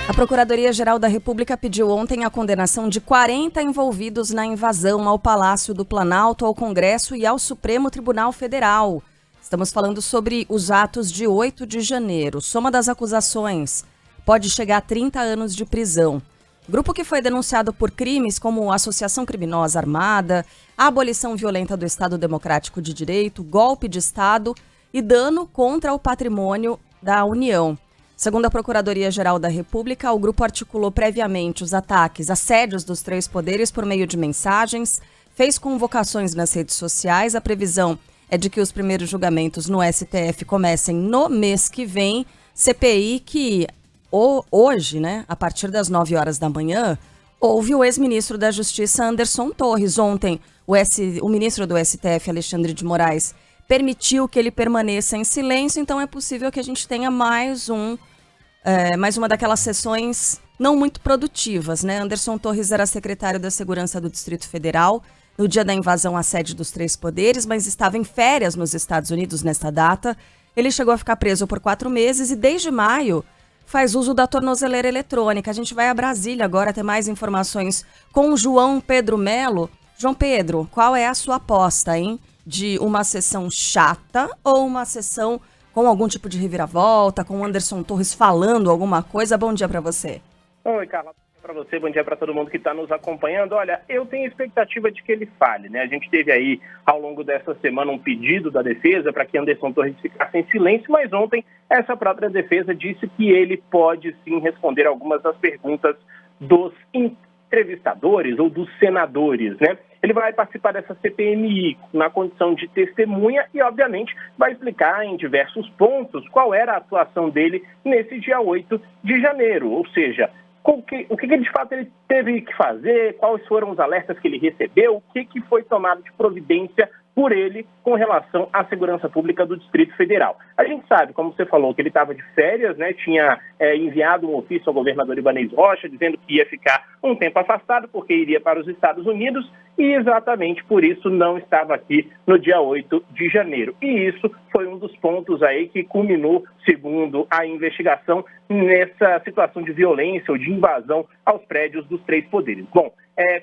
A Procuradoria-Geral da República pediu ontem a condenação de 40 envolvidos na invasão ao Palácio do Planalto, ao Congresso e ao Supremo Tribunal Federal. Estamos falando sobre os atos de 8 de janeiro. Soma das acusações pode chegar a 30 anos de prisão. Grupo que foi denunciado por crimes como associação criminosa armada, abolição violenta do Estado Democrático de Direito, golpe de Estado e dano contra o patrimônio da União. Segundo a Procuradoria-Geral da República, o grupo articulou previamente os ataques, assédios dos três poderes por meio de mensagens, fez convocações nas redes sociais. A previsão é de que os primeiros julgamentos no STF comecem no mês que vem. CPI que hoje, a partir das 9 horas da manhã, houve o ex-ministro da Justiça, Anderson Torres. Ontem, o ministro do STF, Alexandre de Moraes, permitiu que ele permaneça em silêncio, então é possível que a gente tenha mais uma daquelas sessões não muito produtivas, Anderson Torres era secretário da Segurança do Distrito Federal no dia da invasão à sede dos três poderes, mas estava em férias nos Estados Unidos nesta data. Ele chegou a ficar preso por 4 meses e desde maio faz uso da tornozeleira eletrônica. A gente vai a Brasília agora ter mais informações com o João Pedro Melo. João Pedro, qual é a sua aposta, hein? De uma sessão chata ou uma sessão com algum tipo de reviravolta, com o Anderson Torres falando alguma coisa? Bom dia para você. Oi, Carla. Bom dia para você, bom dia para todo mundo que está nos acompanhando. Olha, eu tenho expectativa de que ele fale, A gente teve aí, ao longo dessa semana, um pedido da defesa para que Anderson Torres ficasse em silêncio, mas ontem essa própria defesa disse que ele pode sim responder algumas das perguntas dos entrevistadores ou dos senadores, Ele vai participar dessa CPMI na condição de testemunha e, obviamente, vai explicar em diversos pontos qual era a atuação dele nesse dia 8 de janeiro. Ou seja, o que de fato ele teve que fazer, quais foram os alertas que ele recebeu, o que foi tomado de providência por ele com relação à segurança pública do Distrito Federal. A gente sabe, como você falou, que ele estava de férias, tinha enviado um ofício ao governador Ibanez Rocha, dizendo que ia ficar um tempo afastado, porque iria para os Estados Unidos, e exatamente por isso não estava aqui no dia 8 de janeiro. E isso foi um dos pontos aí que culminou, segundo a investigação, nessa situação de violência ou de invasão aos prédios dos três poderes. Bom,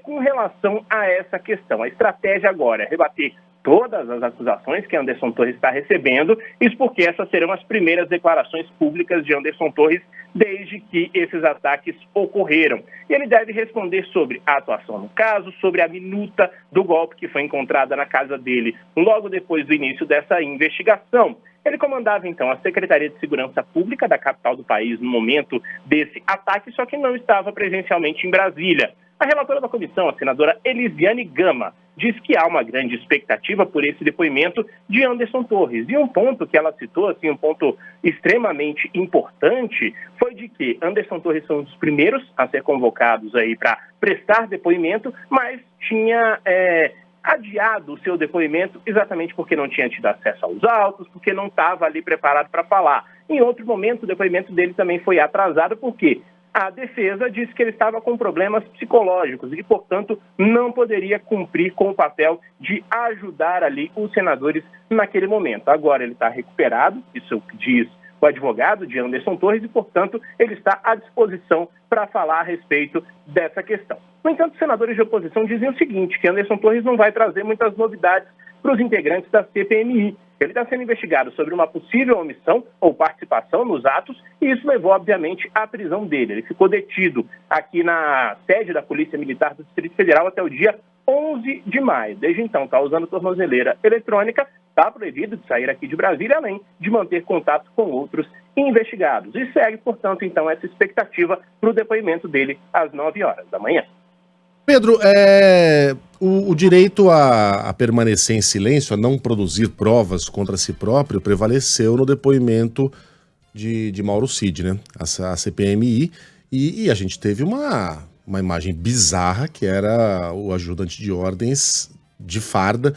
com relação a essa questão, a estratégia agora é rebater todas as acusações que Anderson Torres está recebendo, isso porque essas serão as primeiras declarações públicas de Anderson Torres desde que esses ataques ocorreram. E ele deve responder sobre a atuação no caso, sobre a minuta do golpe que foi encontrada na casa dele logo depois do início dessa investigação. Ele comandava, então, a Secretaria de Segurança Pública da capital do país no momento desse ataque, só que não estava presencialmente em Brasília. A relatora da comissão, a senadora Elisiane Gama, diz que há uma grande expectativa por esse depoimento de Anderson Torres. E um ponto que ela citou, um ponto extremamente importante, foi de que Anderson Torres foi um dos primeiros a ser convocados aí para prestar depoimento, mas tinha adiado o seu depoimento exatamente porque não tinha tido acesso aos autos, porque não estava ali preparado para falar. Em outro momento, o depoimento dele também foi atrasado, porque a defesa disse que ele estava com problemas psicológicos e, portanto, não poderia cumprir com o papel de ajudar ali os senadores naquele momento. Agora ele está recuperado, isso é o que diz o advogado de Anderson Torres e, portanto, ele está à disposição para falar a respeito dessa questão. No entanto, os senadores de oposição dizem o seguinte, que Anderson Torres não vai trazer muitas novidades para os integrantes da CPMI. Ele está sendo investigado sobre uma possível omissão ou participação nos atos e isso levou, obviamente, à prisão dele. Ele ficou detido aqui na sede da Polícia Militar do Distrito Federal até o dia 11 de maio. Desde então, está usando tornozeleira eletrônica, está proibido de sair aqui de Brasília, além de manter contato com outros investigados. E segue, portanto, então, essa expectativa para o depoimento dele às 9 horas da manhã. Pedro, o direito a permanecer em silêncio, a não produzir provas contra si próprio, prevaleceu no depoimento de Mauro Cid, a CPMI, e a gente teve uma imagem bizarra, que era o ajudante de ordens de farda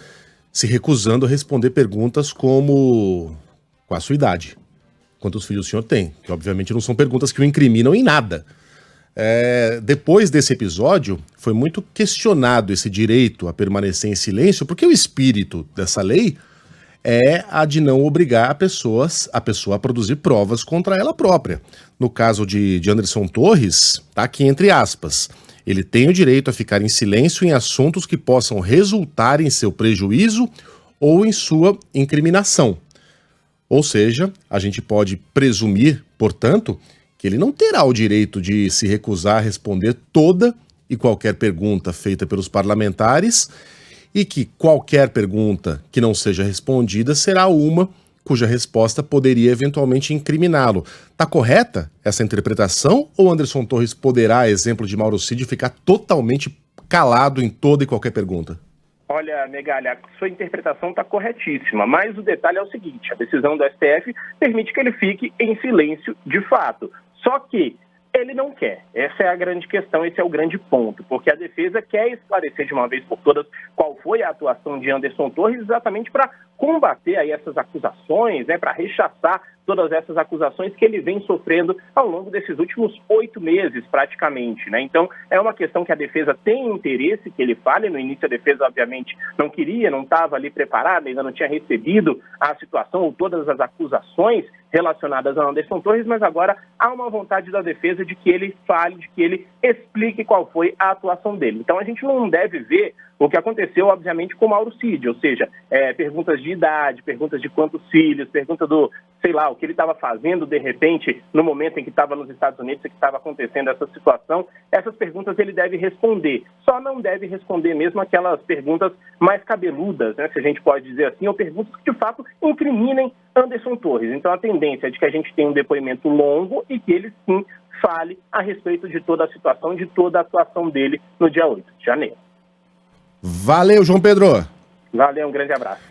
se recusando a responder perguntas como: qual a sua idade? Quantos filhos o senhor tem? Que obviamente não são perguntas que o incriminam em nada. Depois desse episódio, foi muito questionado esse direito a permanecer em silêncio, porque o espírito dessa lei é a de não obrigar a pessoa a produzir provas contra ela própria. No caso de Anderson Torres, tá aqui entre aspas, ele tem o direito a ficar em silêncio em assuntos que possam resultar em seu prejuízo ou em sua incriminação. Ou seja, a gente pode presumir, portanto, que ele não terá o direito de se recusar a responder toda e qualquer pergunta feita pelos parlamentares e que qualquer pergunta que não seja respondida será uma cuja resposta poderia eventualmente incriminá-lo. Tá correta essa interpretação ou Anderson Torres poderá, a exemplo de Mauro Cid, ficar totalmente calado em toda e qualquer pergunta? Olha, Megalha, sua interpretação está corretíssima, mas o detalhe é o seguinte, a decisão do STF permite que ele fique em silêncio de fato, só que ele não quer. Essa é a grande questão, esse é o grande ponto, porque a defesa quer esclarecer de uma vez por todas qual foi a atuação de Anderson Torres exatamente para combater aí essas acusações, para rechaçar todas essas acusações que ele vem sofrendo ao longo desses últimos 8 meses, praticamente, Então, é uma questão que a defesa tem interesse que ele fale. No início, a defesa, obviamente, não queria, não estava ali preparada, ainda não tinha recebido a situação ou todas as acusações relacionadas a Anderson Torres, mas agora há uma vontade da defesa de que ele fale, de que ele explique qual foi a atuação dele. Então, a gente não deve ver o que aconteceu, obviamente, com o Mauro Cid, ou seja, perguntas de idade, perguntas de quantos filhos, pergunta do, sei lá, o que ele estava fazendo, de repente, no momento em que estava nos Estados Unidos e que estava acontecendo essa situação. Essas perguntas ele deve responder. Só não deve responder mesmo aquelas perguntas mais cabeludas, se a gente pode dizer assim, ou perguntas que, de fato, incriminem Anderson Torres. Então, a tendência é de que a gente tenha um depoimento longo e que ele, sim, fale a respeito de toda a situação, de toda a atuação dele no dia 8 de janeiro. Valeu, João Pedro. Valeu, um grande abraço.